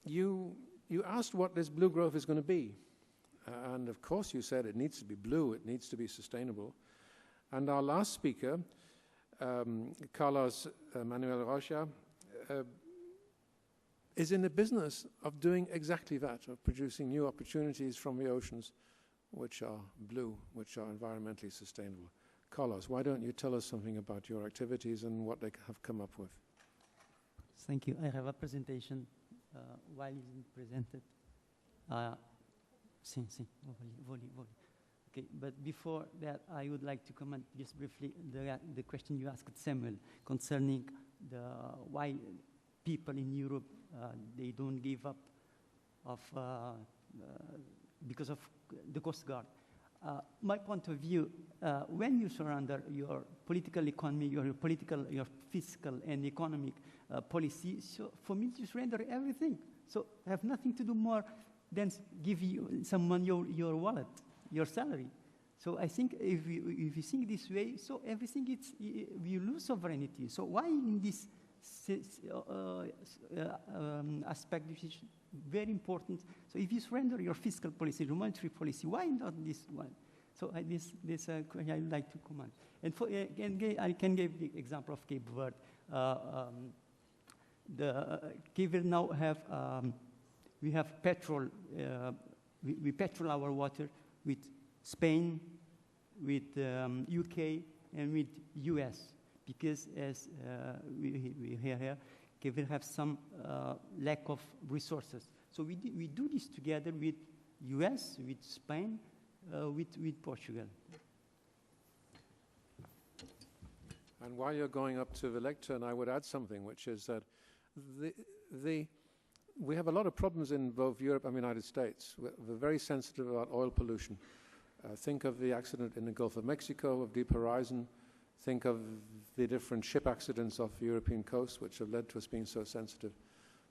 You asked what this blue growth is going to be. And of course you said it needs to be blue, it needs to be sustainable. And our last speaker, Carlos Manuel Rocha, is in the business of doing exactly that, of producing new opportunities from the oceans which are blue, which are environmentally sustainable. Carlos, why don't you tell us something about your activities and what they have come up with? Thank you. I have a presentation while it's presented. Sim. Vou ali. Okay, but before that, I would like to comment just briefly the question you asked Samuel concerning why people in Europe they don't give up because of the Coast Guard. My point of view, when you surrender your political economy, your fiscal and economic policy, so for me you surrender everything. So I have nothing to do more than give you someone your wallet, your salary. So I think if you think this way, so everything we lose sovereignty. So why in this aspect, which is very important? So if you surrender your fiscal policy, your monetary policy, why not this one? So this I would like to comment. And I can give the example of Cape Verde. Cape Verde now we have petrol. We petrol our water with Spain, with UK, and with US, because as we hear here, Cape Verde have some lack of resources. So we do this together with US, with Spain, with Portugal. And while you're going up to the lectern, I would add something, which is that we have a lot of problems in both Europe and the United States. We're very sensitive about oil pollution. Think of the accident in the Gulf of Mexico, of Deep Horizon. Think of the different ship accidents off the European coast, which have led to us being so sensitive.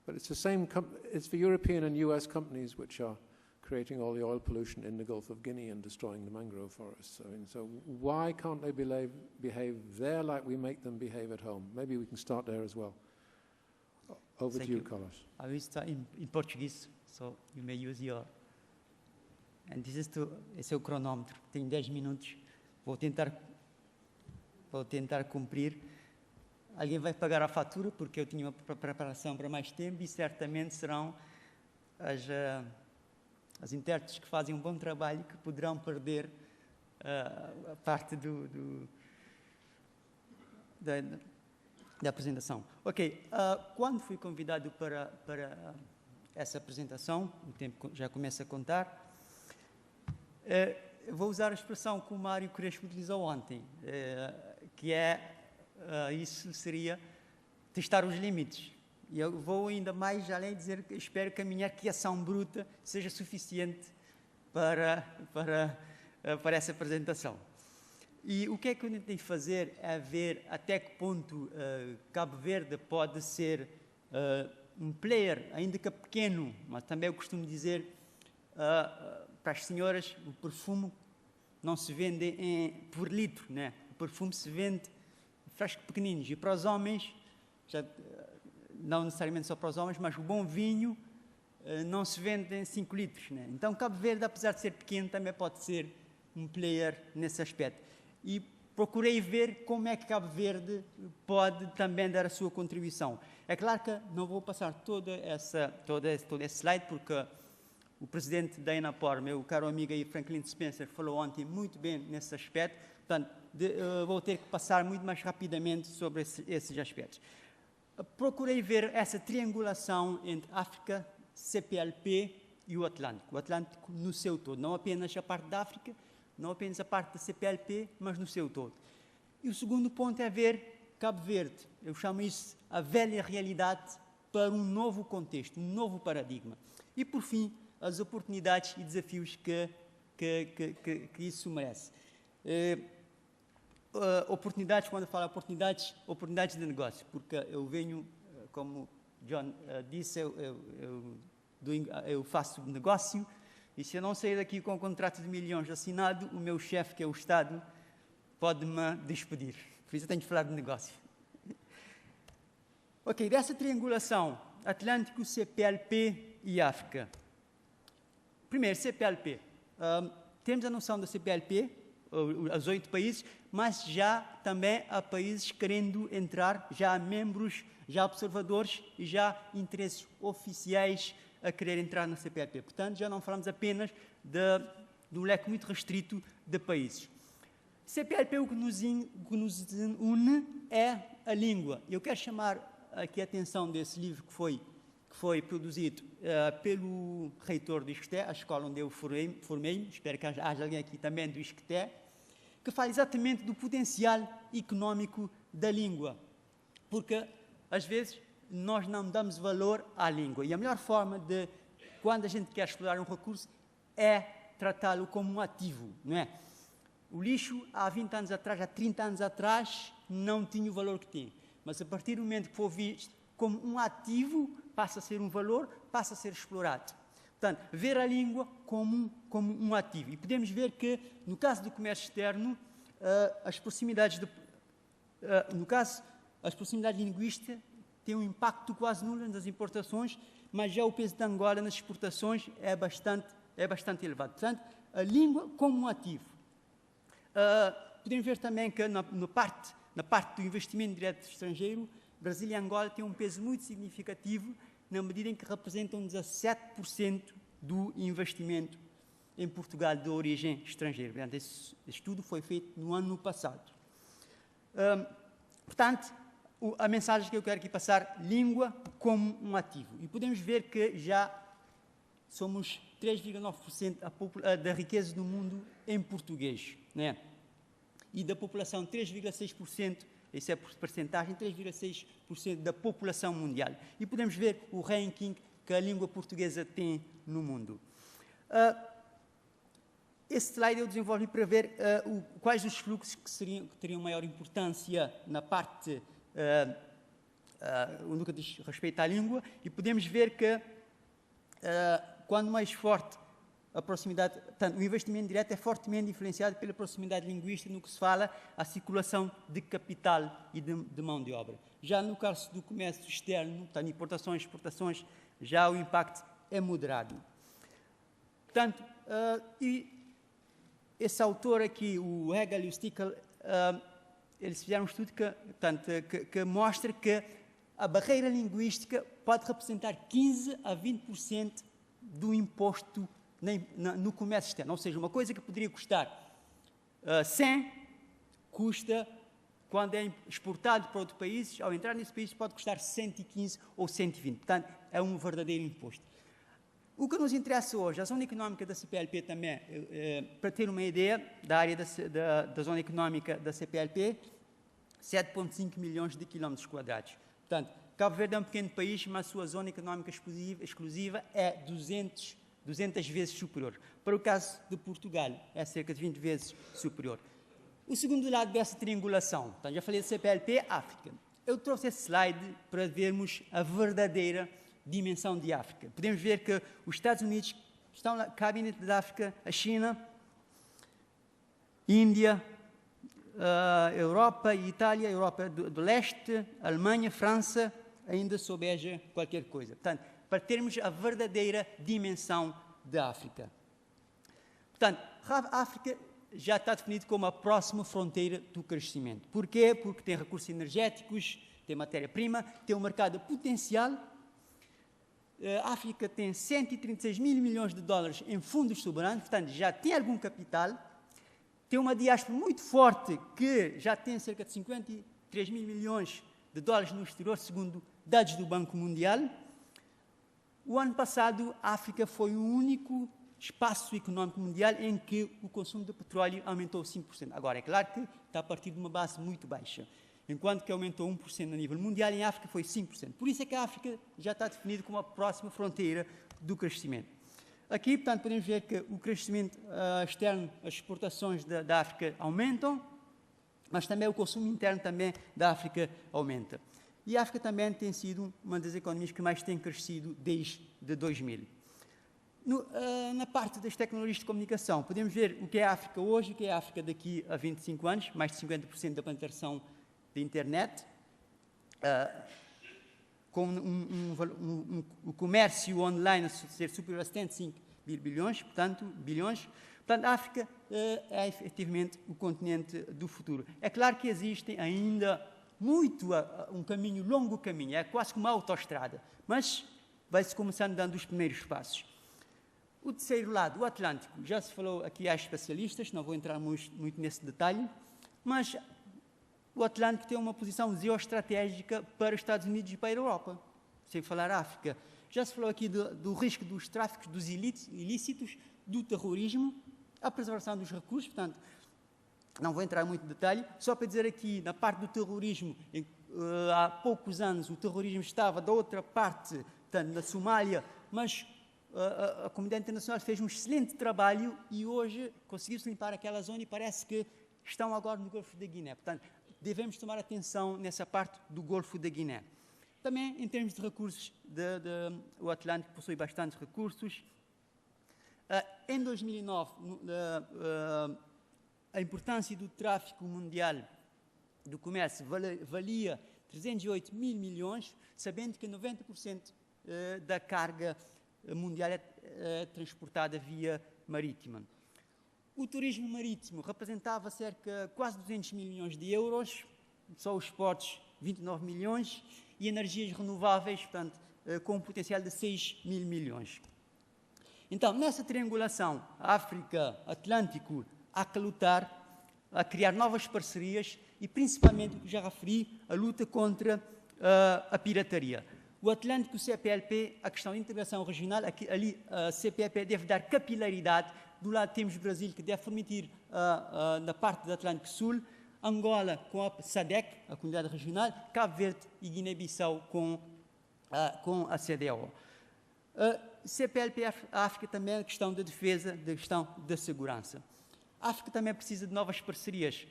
But it's the same, it's the European and US companies which are creating all the oil pollution in the Gulf of Guinea and destroying the mangrove forests. I mean, so why can't they behave there like we make them behave at home? Maybe we can start there as well. Over to you, Carlos. I will start in Portuguese, so you may use your... And this is esse é o cronómetro. Tenho 10 minutos. Vou tentar cumprir. Alguém vai pagar a fatura, porque eu tinha uma preparação para mais tempo, e certamente serão as intérpretes que fazem um bom trabalho que poderão perder a parte da apresentação. Ok, quando fui convidado para essa apresentação, o tempo já começa a contar, vou usar a expressão que o Mário Crespo utilizou ontem, que isso seria testar os limites. E eu vou ainda mais além dizer que espero que a minha criação bruta seja suficiente para essa apresentação. E o que é que eu tentei fazer é ver até que ponto Cabo Verde pode ser um player, ainda que pequeno, mas também eu costumo dizer para as senhoras, o perfume não se vende por litro, né? O perfume se vende em frascos pequeninos. E para os homens, não necessariamente só para os homens, mas o bom vinho não se vende em 5 litros, né? Então Cabo Verde, apesar de ser pequeno, também pode ser um player nesse aspecto. E procurei ver como é que Cabo Verde pode também dar a sua contribuição. É claro que não vou passar todo esse slide, porque o presidente da ENAPOR, meu caro amigo aí, Franklin Spencer, falou ontem muito bem nesse aspecto. Portanto, vou ter que passar muito mais rapidamente sobre esses aspectos. Procurei ver essa triangulação entre África, CPLP e o Atlântico no seu todo, não apenas a parte da África, não apenas a parte da CPLP, mas no seu todo. E o segundo ponto é ver Cabo Verde, eu chamo isso a velha realidade para um novo contexto, um novo paradigma. E, por fim, as oportunidades e desafios que isso merece. Oportunidades, quando eu falo oportunidades de negócio, porque eu venho, como John disse, eu faço negócio, e se eu não sair daqui com um contrato de milhões assinado, o meu chefe, que é o Estado, pode-me despedir. Por isso eu tenho de falar de negócio. Ok, dessa triangulação Atlântico, CPLP e África. Primeiro, CPLP. Temos a noção da CPLP, os 8 países, mas já também há países querendo entrar, já há membros, já há observadores e já há interesses oficiais a querer entrar na CPLP. Portanto, já não falamos apenas de um leque muito restrito de países. CPLP, o que nos une é a língua. Eu quero chamar aqui a atenção desse livro que foi produzido pelo reitor do ISCTE, a escola onde eu formei, espero que haja alguém aqui também do ISCTE, que fala exatamente do potencial económico da língua. Porque, às vezes, nós não damos valor à língua. E a melhor forma de, quando a gente quer explorar um recurso, é tratá-lo como um ativo, não é? O lixo, há 20 anos atrás, há 30 anos atrás, não tinha o valor que tem. Mas, a partir do momento que for visto como um ativo, passa a ser um valor, passa a ser explorado. Portanto, ver a língua como um ativo. E podemos ver que, no caso do comércio externo, as proximidades linguísticas têm um impacto quase nulo nas importações, mas já o peso de Angola nas exportações é bastante elevado. Portanto, a língua como um ativo. Podemos ver também que, na parte do investimento direto estrangeiro, Brasil e Angola têm um peso muito significativo, na medida em que representam 17% do investimento em Portugal de origem estrangeira. Portanto, esse estudo foi feito no ano passado. Portanto, a mensagem que eu quero aqui passar, língua como um ativo. E podemos ver que já somos 3,9% da riqueza do mundo em português, né? E da população 3,6%, essa é a percentagem, 3,6% da população mundial. E podemos ver o ranking que a língua portuguesa tem no mundo. Esse slide eu desenvolvi para ver quais os fluxos que teriam maior importância na parte no que diz respeito à língua, e podemos ver que quando mais forte a proximidade, portanto, o investimento direto é fortemente influenciado pela proximidade linguística no que se fala a circulação de capital e de mão de obra. Já no caso do comércio externo, portanto, importações, exportações, já o impacto é moderado. Portanto, e esse autor aqui, o Hegel e o Stickel, eles fizeram um estudo que mostra que a barreira linguística pode representar 15% a 20% do imposto no comércio externo. Ou seja, uma coisa que poderia custar 100, custa, quando é exportado para outro país, ao entrar nesse país, pode custar 115 ou 120. Portanto, é um verdadeiro imposto. O que nos interessa hoje, a zona económica da CPLP também, para ter uma ideia da área da zona económica da CPLP, 7,5 milhões de quilómetros quadrados. Portanto, Cabo Verde é um pequeno país, mas a sua zona económica exclusiva é 200 vezes superior. Para o caso de Portugal, é cerca de 20 vezes superior. O segundo lado dessa triangulação, então, já falei de CPLP, África. Eu trouxe esse slide para vermos a verdadeira dimensão de África. Podemos ver que os Estados Unidos estão lá, cabem dentro da África, a China, Índia, Europa e Itália, Europa do Leste, Alemanha, França, ainda sobeja qualquer coisa. Portanto, para termos a verdadeira dimensão da África. Portanto, a África já está definido como a próxima fronteira do crescimento. Porquê? Porque tem recursos energéticos, tem matéria-prima, tem um mercado potencial. A África tem 136 mil milhões de dólares em fundos soberanos, portanto, já tem algum capital. Tem uma diáspora muito forte, que já tem cerca de 53 mil milhões de dólares no exterior, segundo dados do Banco Mundial. O ano passado, a África foi o único espaço económico mundial em que o consumo de petróleo aumentou 5%. Agora, é claro que está a partir de uma base muito baixa. Enquanto que aumentou 1% a nível mundial, em África foi 5%. Por isso é que a África já está definida como a próxima fronteira do crescimento. Aqui, portanto, podemos ver que o crescimento externo, as exportações da África aumentam, mas também o consumo interno também da África aumenta. E a África também tem sido uma das economias que mais tem crescido desde 2000. Na parte das tecnologias de comunicação, podemos ver o que é a África hoje, o que é a África daqui a 25 anos, mais de 50% da penetração da internet. com o comércio online a ser superior a 75 bilhões, portanto, a África é efetivamente o continente do futuro. É claro que existe ainda um longo caminho, é quase como uma autoestrada, mas vai-se começando dando os primeiros passos. O terceiro lado, o Atlântico, já se falou aqui há especialistas, não vou entrar muito nesse detalhe, mas o Atlântico tem uma posição geoestratégica para os Estados Unidos e para a Europa, sem falar África. Já se falou aqui do risco dos tráficos, dos ilícitos, do terrorismo, a preservação dos recursos, portanto, não vou entrar muito em detalhe, só para dizer aqui, na parte do terrorismo, há poucos anos o terrorismo estava da outra parte, portanto, na Somália, mas a comunidade internacional fez um excelente trabalho e hoje conseguiu-se limpar aquela zona e parece que estão agora no Golfo da Guiné. Portanto, devemos tomar atenção nessa parte do Golfo da Guiné. Também, em termos de recursos, o Atlântico possui bastantes recursos. Em 2009, a importância do tráfico mundial do comércio valia 308 mil milhões, sabendo que 90% da carga mundial é transportada via marítima. O turismo marítimo representava quase 200 milhões de euros, só os portos 29 milhões, e energias renováveis, portanto, com um potencial de 6 mil milhões. Então, nessa triangulação África-Atlântico, há que lutar, a criar novas parcerias e, principalmente, o que já referi, a luta contra a pirataria. O Atlântico, o CPLP, a questão de integração regional, ali a CPLP deve dar capilaridade. Do lado temos o Brasil, que deve permitir, na parte do Atlântico Sul, Angola com a SADC, a comunidade regional, Cabo Verde e Guiné-Bissau com a CEDEAO. CPLP, a África também é a questão da defesa, da questão da segurança. A África também precisa de novas parcerias,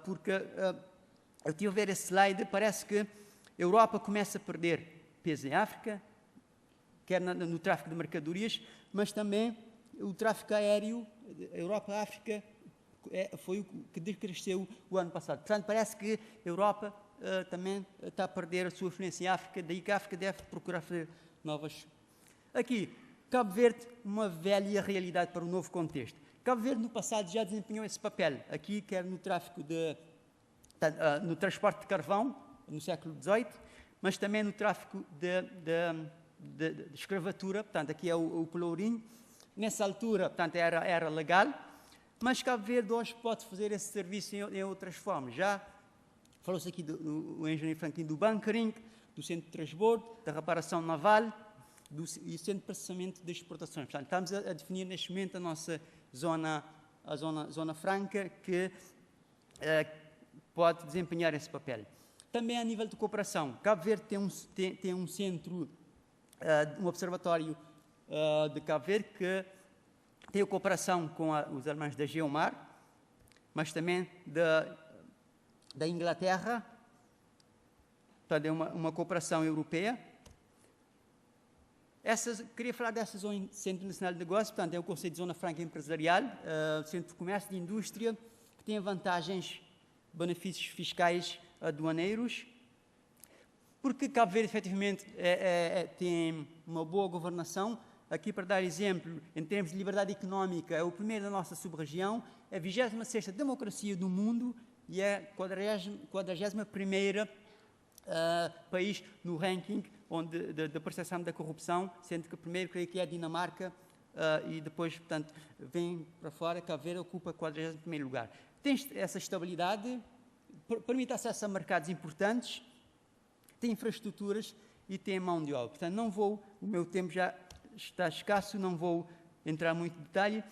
porque eu estive a ver esse slide, parece que a Europa começa a perder peso em África, quer no tráfico de mercadorias, mas também o tráfico aéreo, Europa-África, foi o que decresceu o ano passado. Portanto, parece que a Europa também está a perder a sua influência em África, daí que a África deve procurar fazer novas. Aqui, Cabo Verde, uma velha realidade para o novo contexto. Cabo Verde, no passado, já desempenhou esse papel, aqui, quer no tráfico no transporte de carvão, no século XVIII, mas também no tráfico de escravatura, portanto, aqui é o pelourinho. Nessa altura, portanto, era legal, mas Cabo Verde hoje pode fazer esse serviço em outras formas. Já falou-se aqui do engenheiro Franklin, do bunkering, do centro de transbordo, da reparação naval e centro de processamento de exportações. Portanto, estamos a definir neste momento a nossa zona franca que pode desempenhar esse papel. Também a nível de cooperação, Cabo Verde tem um centro, um observatório de Cabo Verde que tem a cooperação com os alemães da Geomar, mas também da Inglaterra, portanto é uma cooperação europeia. Queria falar dessa zona Centro Nacional de Negócios, portanto é o conceito de zona franca empresarial, centro de comércio, de indústria, que tem vantagens, benefícios fiscais aduaneiros, porque Cabo Verde efetivamente tem uma boa governação. Aqui, para dar exemplo, em termos de liberdade económica, é o primeiro da nossa sub-região, é a 26ª democracia do mundo e é a 41ª país no ranking da percepção da corrupção, sendo que o primeiro, creio que é a Dinamarca, e depois, portanto, vem para fora, Cabo Verde ocupa o 41º lugar. Tem essa estabilidade, permite acesso a mercados importantes, tem infraestruturas e tem mão de obra. Portanto, o meu tempo já está escasso, não vou entrar muito em detalhe.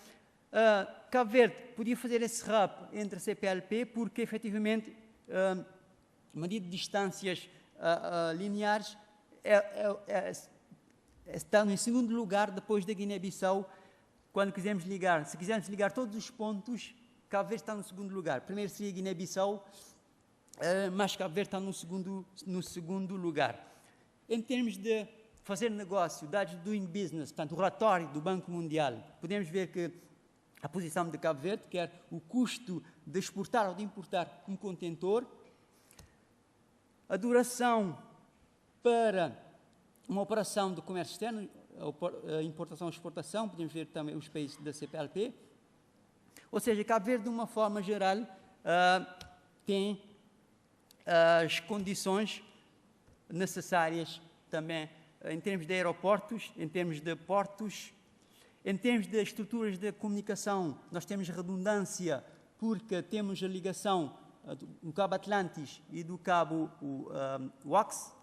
Cabo Verde podia fazer esse hub entre a CPLP, porque, efetivamente, medida de distâncias lineares, está em segundo lugar depois da Guiné-Bissau, quando quisermos ligar. Se quisermos ligar todos os pontos, Cabo Verde está no segundo lugar. Primeiro seria Guiné-Bissau, mas Cabo Verde está no segundo lugar. Em termos de fazer negócio, dados do Doing Business, portanto, o relatório do Banco Mundial, podemos ver que a posição de Cabo Verde, que é o custo de exportar ou de importar um contentor, a duração para uma operação de comércio externo, importação e exportação, podemos ver também os países da CPLP. Ou seja, Cabo Verde, de uma forma geral, tem as condições necessárias também em termos de aeroportos, em termos de portos, em termos de estruturas de comunicação. Nós temos redundância porque temos a ligação do Cabo Atlantis e do Cabo Wax,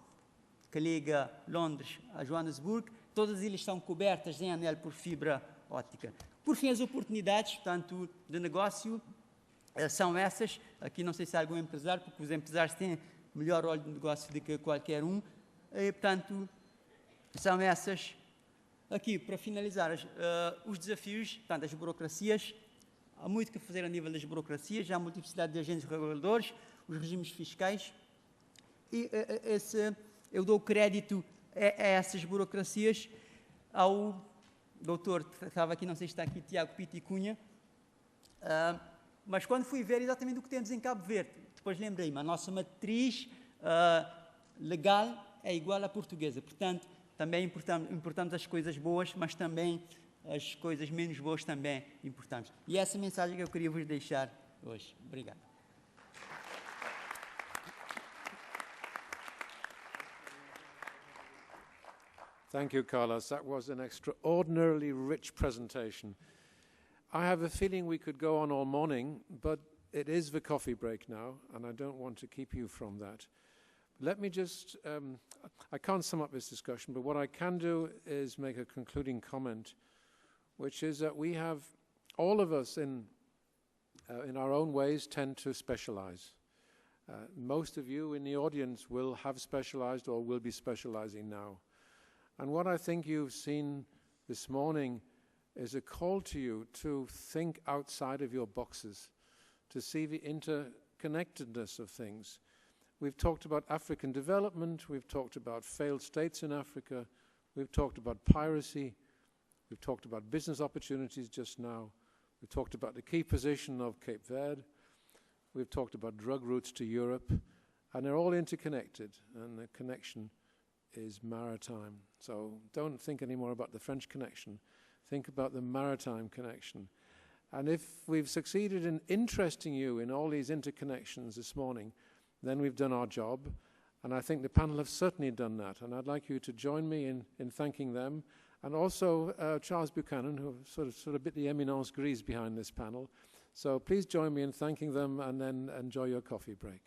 que liga Londres a Joanesburgo. Todas elas estão cobertas em anel por fibra óptica. Por fim, as oportunidades, portanto, de negócio são essas. Aqui não sei se há algum empresário, porque os empresários têm melhor olho de negócio do que qualquer um. E, portanto, são essas. Aqui, para finalizar, os desafios, portanto, as burocracias. Há muito que fazer a nível das burocracias, há multiplicidade de agentes reguladores, os regimes fiscais. E eu dou crédito a essas burocracias ao doutor, que estava aqui, não sei se está aqui, Tiago Piti Cunha, mas quando fui ver exatamente o que temos em Cabo Verde, depois lembrei-me, a nossa matriz legal é igual à portuguesa, portanto, também importamos as coisas boas, mas também as coisas menos boas também importamos. E essa é a mensagem que eu queria vos deixar hoje. Obrigado. Thank you, Carlos. That was an extraordinarily rich presentation. I have a feeling we could go on all morning, but it is the coffee break now, and I don't want to keep you from that. Let me just, I can't sum up this discussion, but what I can do is make a concluding comment, which is that we have, all of us in our own ways, tend to specialize. Most of you in the audience will have specialized or will be specializing now. And what I think you've seen this morning is a call to you to think outside of your boxes, to see the interconnectedness of things. We've talked about African development, we've talked about failed states in Africa, we've talked about piracy, we've talked about business opportunities just now, we've talked about the key position of Cape Verde, we've talked about drug routes to Europe, and they're all interconnected, and the connection is maritime. So don't think anymore about the French connection. Think about the maritime connection. And if we've succeeded in interesting you in all these interconnections this morning, then we've done our job. And I think the panel have certainly done that. And I'd like you to join me in thanking them. And also Charles Buchanan, who sort of bit the éminence grise behind this panel. So please join me in thanking them and then enjoy your coffee break.